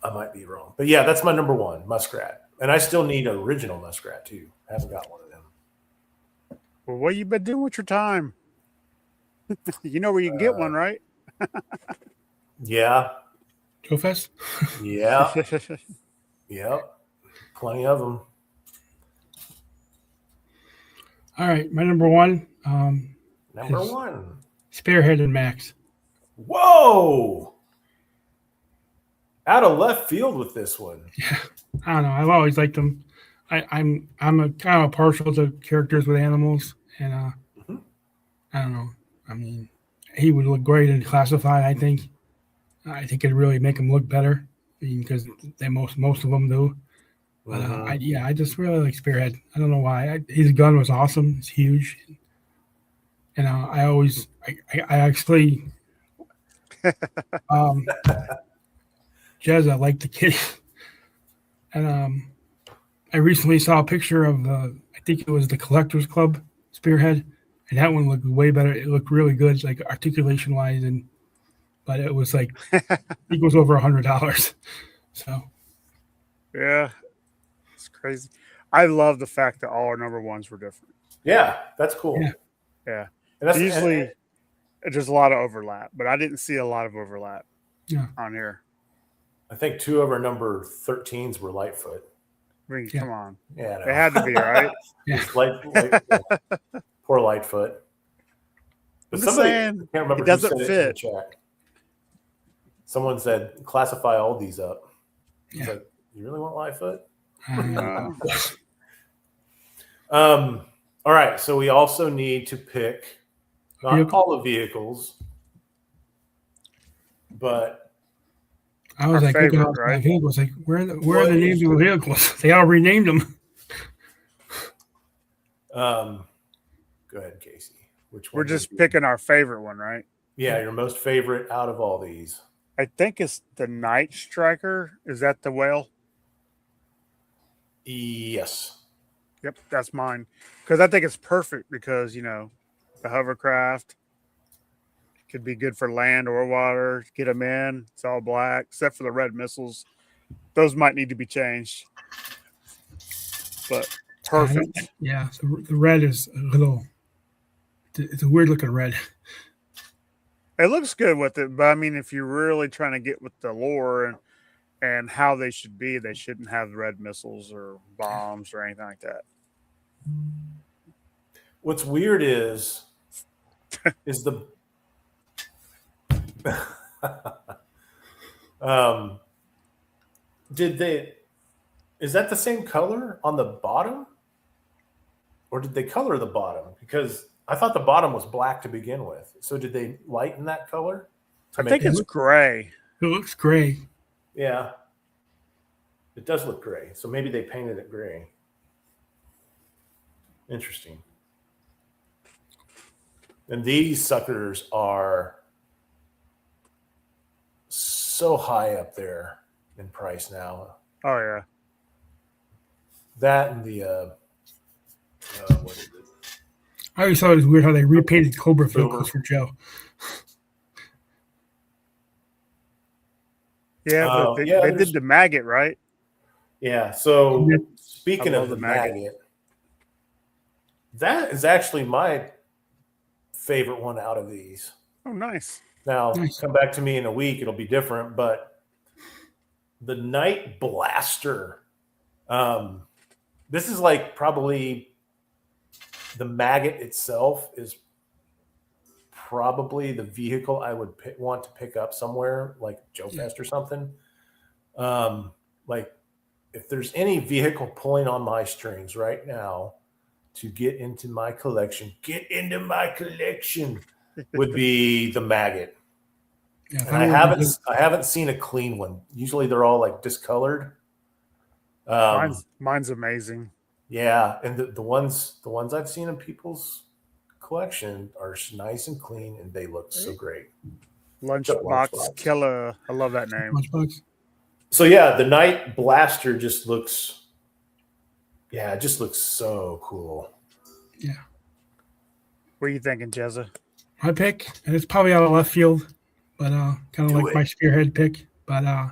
I might be wrong. But yeah, that's my number one, Muskrat. And I still need an original Muskrat too. I haven't got one of them. Well, what you been doing with your time? You know where you can get one, right? Yeah. Joe Fest? Yeah. Yep. Plenty of them. All right, my number one. Number one. Spearhead and Max. Whoa! Out of left field with this one. Yeah, I don't know. I've always liked them. I'm a kind of partial to characters with animals, and I don't know. I mean, he would look great in Classified. I think it'd really make him look better because most of them do. But I just really like Spearhead. I don't know why. His gun was awesome. It's huge, and I actually Jez, I like the kid, and I recently saw a picture of I think it was the Collectors Club Spearhead, and that one looked way better. It looked really good, like articulation wise, but it was like I think it was over $100. So yeah, it's crazy. I love the fact that all our number ones were different. Yeah, that's cool. Yeah. And that's Usually there's a lot of overlap, but I didn't see a lot of overlap on here. I think two of our number 13s were Lightfoot. I mean, come on. Yeah, they had to be, right? Poor Lightfoot. But somebody, I can't remember it doesn't who said fit. It in the chat. Someone said, classify all these up. Yeah. Like, you really want Lightfoot? All right, so we also need to pick not all the vehicles, but I was like, looking at my vehicles, like, where are the names of the vehicles? They all renamed them. Go ahead, Casey. Which one? We're just picking our favorite one, right? Yeah, your most favorite out of all these. I think it's the Night Striker. Is that the whale? Yes. Yep, that's mine. Because I think it's perfect because, the hovercraft could be good for land or water. Get them in. It's all black, except for the red missiles. Those might need to be changed. But perfect. Yeah, the red is a little... It's a weird-looking red. It looks good with it, but I mean, if you're really trying to get with the lore and how they should be, they shouldn't have red missiles or bombs or anything like that. What's weird is the is that the same color on the bottom, or did they color the bottom? Because I thought the bottom was black to begin with. So did they lighten that color? I think it's gray. It looks gray. Yeah. It does look gray. So maybe they painted it gray. Interesting. And these suckers are so high up there in price now. Oh, yeah. That and the what is it? I always thought it was weird how they repainted Cobra vehicles for Joe. Yeah, but they did the maggot, right? Yeah. So speaking of the maggot, that is actually my favorite one out of these. Oh, nice. Now, come back to me in a week. It'll be different, but the Night Blaster, this is like probably the maggot itself is probably the vehicle I would want to pick up somewhere like Joe Fest or something. Like if there's any vehicle pulling on my strings right now to get into my collection, would be the maggot. Yeah, and I haven't seen a clean one. Usually they're all like discolored. Mine's amazing. Yeah, and the ones I've seen in people's collection are nice and clean, and they look so great. Lunchbox Killer. I love that name. Lunchbox. So yeah, the Night Blaster just looks so cool. Yeah. What are you thinking, Jezza? My pick, and it's probably out of left field, but kind of like my spearhead pick. But I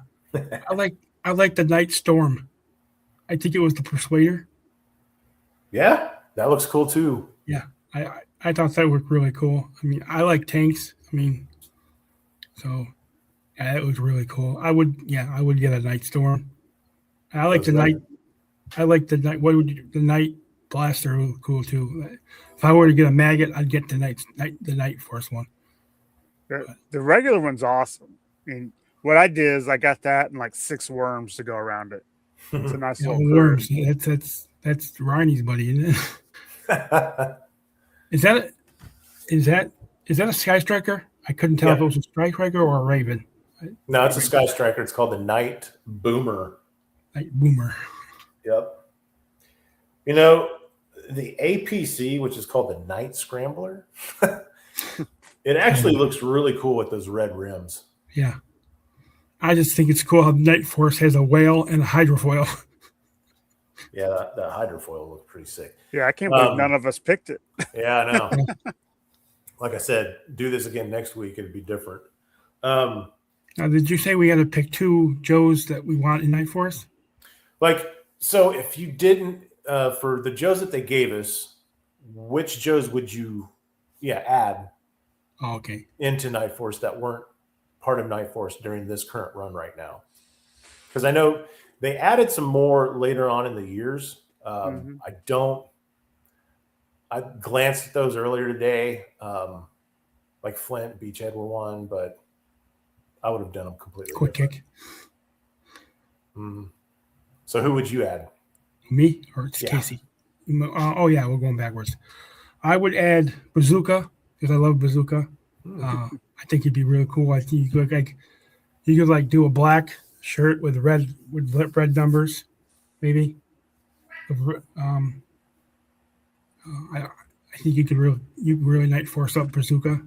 like the Night Storm. I think it was the Persuader. Yeah, that looks cool too. Yeah, I thought that looked really cool. I mean, I like tanks. I mean, so yeah, it was really cool. I would get a Night Storm. I like the Night. I like the Night. What would you, the Night Blaster was cool too. If I were to get a maggot, I'd get the NightForce one. The regular one's awesome. I mean, what I did is I got that and like 6 worms to go around it. It's a nice little worms. That's Ronnie's buddy, isn't it? Is that a Sky Striker? I couldn't tell if it was a Sky Striker or a Raven. No, it's a Sky Striker. It's called the Night Boomer. Night Boomer. Yep. You know, the APC, which is called the Night Scrambler, it actually looks really cool with those red rims. Yeah. I just think it's cool how NightForce has a whale and a hydrofoil. Yeah, that hydrofoil looks pretty sick. Yeah, I can't believe none of us picked it. Yeah, I know. Like I said, do this again next week. It'd be different. Now, did you say we had to pick 2 Joes that we want in NightForce? So if you didn't, for the Joes that they gave us, which Joes would you, add into NightForce that weren't part of NightForce during this current run right now? Because I know they added some more later on in the years. I glanced at those earlier today, like Flint, Beachhead were one, but I would have done them completely quick different. kick. So who would you add? Me or Casey? We're going backwards. I would add Bazooka because I love Bazooka. I think it'd be really cool. I think you could do a black shirt with red numbers, maybe. I think you could really NightForce up Bazooka,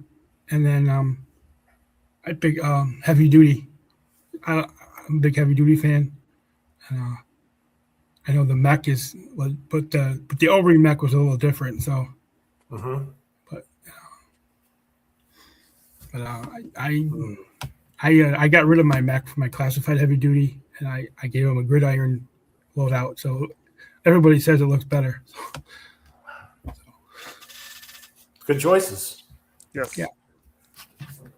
and then I'd pick heavy duty. I'm a big heavy duty fan. I know the mech is, but the O-ring mech was a little different. So, I got rid of my mech for my classified heavy duty, and I gave him a gridiron loadout. So everybody says it looks better. Good choices. Yes. Yeah.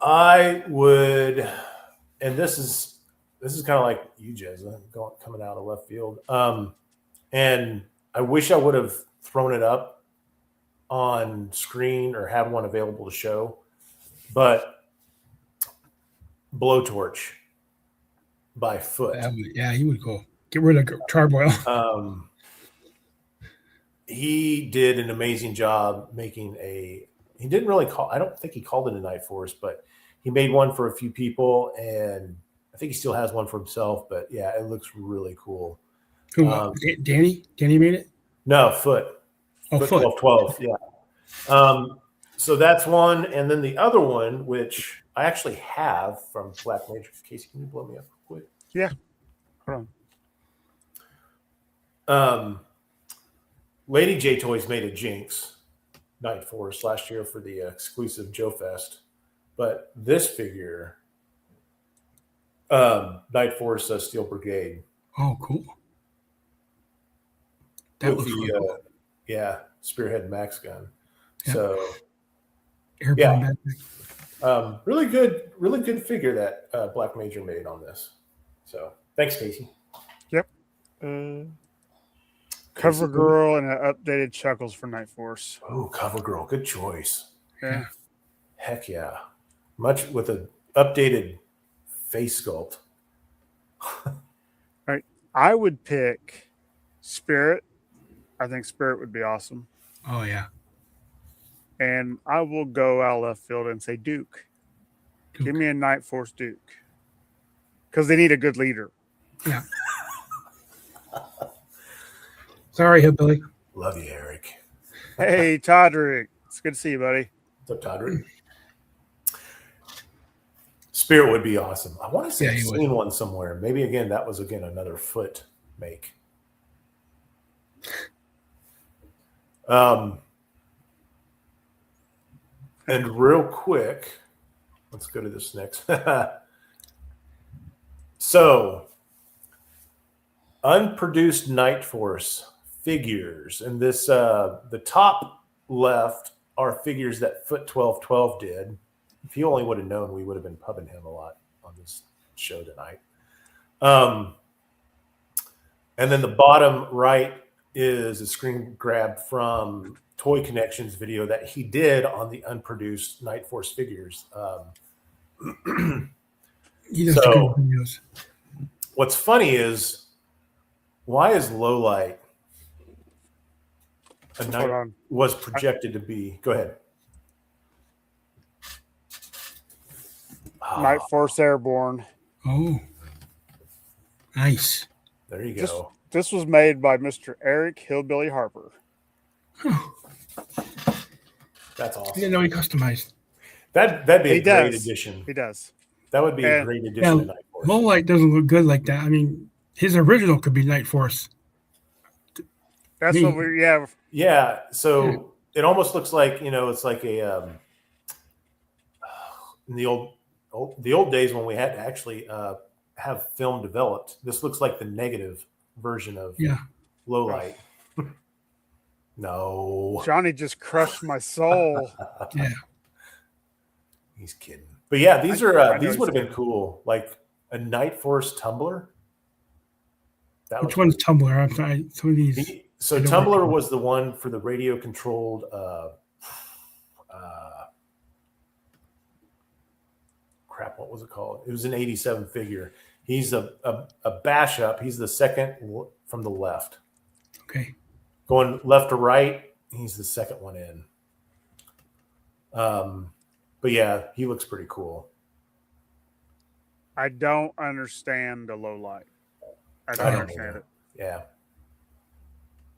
I would, and this is kind of like you, Jezza, coming out of left field. And I wish I would have thrown it up on screen or had one available to show, but Blowtorch by Foot. He would go get rid of Charboil. He did an amazing job making he didn't really I don't think he called it a NightForce, but he made one for a few people, and I think he still has one for himself, but yeah, it looks really cool. Who, Danny made it? No, Foot. Foot 12, yeah. So that's one, and then the other one, which I actually have from Black Major. Casey, can you blow me up real quick? Yeah. Hold on. Lady J Toys made a Jinx NightForce last year for the exclusive Joe Fest, but this figure, NightForce Steel Brigade. Oh, cool. That with the cool. Spearhead Max gun. Yep. So really good figure that Black Major made on this. So thanks, Casey. Yep. Cover Girl and an updated Chuckles for NightForce. Oh, Cover Girl, good choice. Yeah. Heck yeah. Much with an updated face sculpt. Right. I would pick Spirit. I think Spirit would be awesome. Oh, yeah. And I will go out left field and say Duke. Give me a NightForce Duke. Because they need a good leader. Yeah. Sorry, Hillbilly. Love you, Eric. Hey, Todrick. It's good to see you, buddy. What's up, Todrick? Spirit would be awesome. I want to say Yeah, I've he would. seen one somewhere. Maybe again, that was another foot make. And real quick, let's go to this next. So, unproduced NightForce figures, and this the top left are figures that Foot 1212 did. If he only would have known, we would have been pubbing him a lot on this show tonight. And then the bottom right is a screen grab from Toy Connections video that he did on the unproduced NightForce figures. He does good videos. What's funny is, why is Lowlight was projected to be? Go ahead. NightForce Airborne. Oh, nice. There you go. This was made by Mr. Eric Hillbilly Harper. That's awesome. I didn't know he customized. That'd be a great addition. He does. That would be a great addition to NightForce. Lowlight doesn't look good like that. I mean, his original could be NightForce. That's what we Yeah. So it almost looks like, it's like a in the old days when we had to actually have film developed. This looks like the negative version of Lowlight. No. Johnny just crushed my soul. Yeah. He's kidding. But yeah, these would have been cool. Like a NightForce tumbler. Which one's Tumbler? I'm sorry. Some of these. So Tumbler was the one for the radio controlled crap, what was it called? It was an 87 figure. He's a bash up. He's the second from the left. Okay. Going left to right, he's the second one in. But yeah, he looks pretty cool. I don't understand the low light. I don't understand it. Yeah.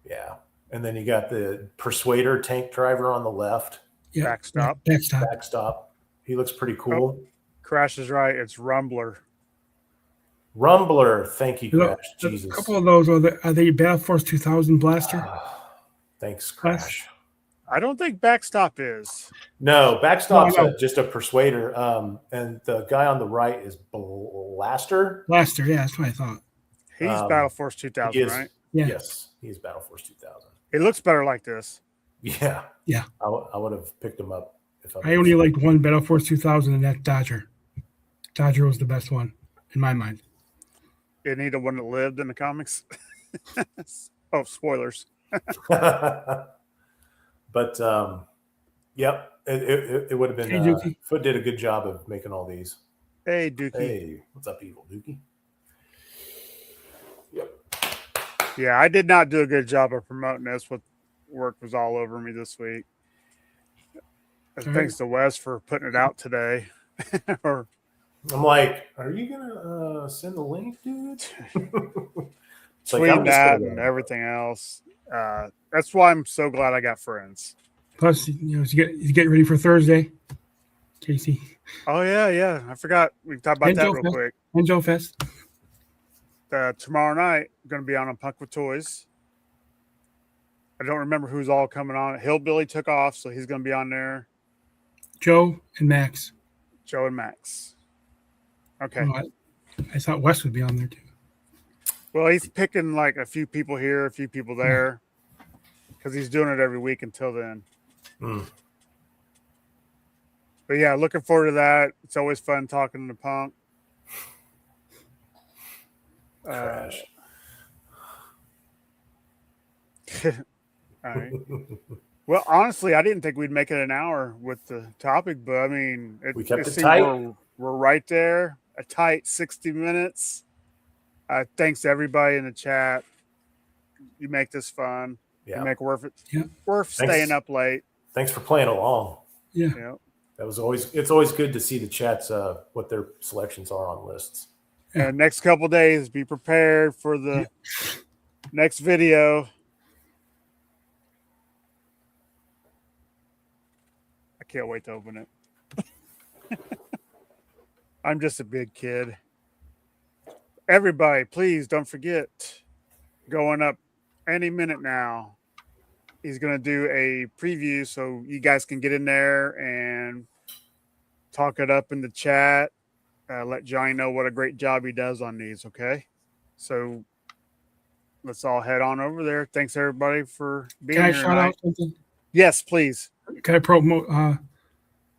Yeah. And then you got the Persuader tank driver on the left. Yeah. Backstop. He looks pretty cool. Oh, Crash is right. It's Rumbler. Thank you, Crash. Jesus. A couple of those are the Battle Force 2000 blaster. Thanks, Crash. I don't think Backstop is. No, Backstop's just a Persuader. And the guy on the right is Blaster. Blaster, yeah, that's what I thought. He's Battle Force 2000, right? Yeah. Yes, he's Battle Force 2000. It looks better like this. Yeah. Yeah. I would have picked him up. I only liked one Battle Force 2000, and that's Dodger. Dodger was the best one, in my mind. Isn't he the one that lived in the comics? Oh, spoilers. But, yep, it would have been. Hey, Foot did a good job of making all these. Hey, Dookie. Hey, what's up, Evil Dookie? Yep. Yeah, I did not do a good job of promoting this. With work was all over me this week. Thanks to Wes for putting it out today. I'm like, are you gonna send the link, dude? Between that and everything else, that's why I'm so glad I got friends. Plus, he's getting ready for Thursday, Casey. Oh yeah, I forgot we talked about that real quick. And Joe Fest. Tomorrow night, I'm going to be on Punk with Toys. I don't remember who's all coming on. Hillbilly took off, so he's going to be on there. Joe and Max. Okay. Oh, I thought Wes would be on there too. Well, he's picking like a few people here, a few people there, because he's doing it every week until then. But yeah, looking forward to that. It's always fun talking to Punk. Crash. All right. Well, honestly, I didn't think we'd make it an hour with the topic, but I mean, we kept it tight. We're right there, a tight 60 minutes. Thanks to everybody in the chat. You make this fun. Yeah. You make it worth staying up late. Thanks for playing along. Yeah. It's always good to see the chats, what their selections are on lists. And next couple of days, be prepared for the next video. can't wait to open it. I'm just a big kid. Everybody, please don't forget, going up any minute now, he's going to do a preview so you guys can get in there and talk it up in the chat. Let Johnny know what a great job he does on these, okay? So let's all head on over there. Thanks, everybody, for being Can I here shout tonight. out something? Yes, please. Can I promote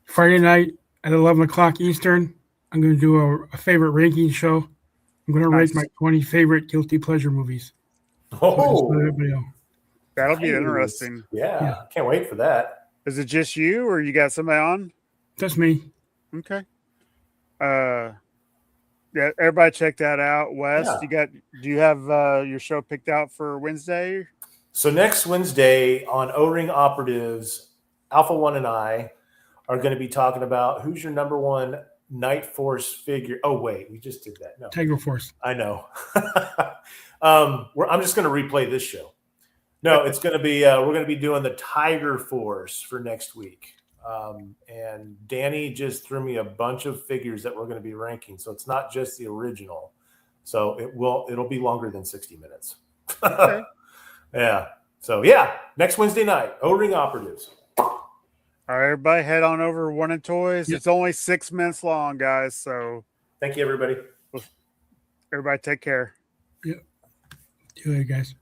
Friday night at 11 o'clock Eastern? I'm going to do a favorite ranking show. I'm going to Nice. rank my 20 favorite guilty pleasure movies. So just Oh, let everybody know. That'll be nice. interesting. Yeah, Yeah. can't wait for that. Is it just you or you got somebody on? That's me. Okay. Yeah, everybody check that out. Wes, Yeah. do you have your show picked out for Wednesday? So next Wednesday on O-Ring Operatives, Alpha One and I are going to be talking about who's your number one NightForce figure. Oh, wait, we just did that. No, Tiger Force. I know. I'm just going to replay this show. No, it's going to be, we're going to be doing the Tiger Force for next week. And Danny just threw me a bunch of figures that we're going to be ranking. So it's not just the original. So it'll be longer than 60 minutes. Okay. Yeah. So yeah, next Wednesday night, O-Ring Operatives. All right, everybody head on over to One and Toys. Yep. It's only 6 minutes long, guys. So Thank you, everybody. everybody take care. Yep. See you later, guys.